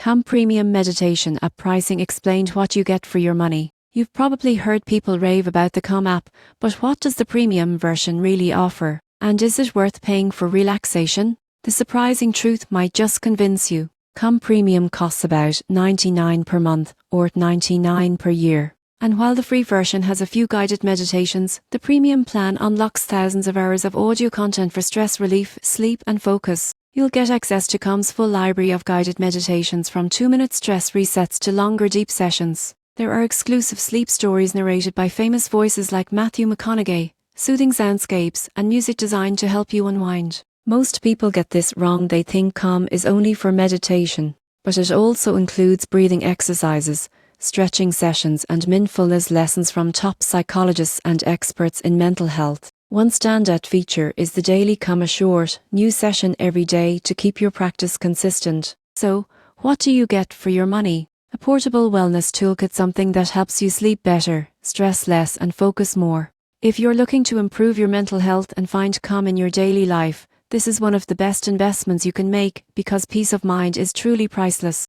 Calm Premium Meditation App Pricing explained what you get for your money. You've probably heard people rave about the Calm app, but what does the premium version really offer? And is it worth paying for relaxation? The surprising truth might just convince you. Calm Premium costs about $99 per month or $99 per year. And while the free version has a few guided meditations, the premium plan unlocks thousands of hours of audio content for stress relief, sleep and focus. You'll get access to Calm's full library of guided meditations from 2-minute stress resets to longer deep sessions. There are exclusive sleep stories narrated by famous voices like Matthew McConaughey, soothing soundscapes, and music designed to help you unwind. Most people get this wrong. They think Calm is only for meditation, but it also includes breathing exercises, stretching sessions and mindfulness lessons from top psychologists and experts in mental health. One standout feature is the daily Calm Assured new session every day to keep your practice consistent. So, what do you get for your money? A portable wellness toolkit, something that helps you sleep better, stress less and focus more. If you're looking to improve your mental health and find calm in your daily life, this is one of the best investments you can make, because peace of mind is truly priceless.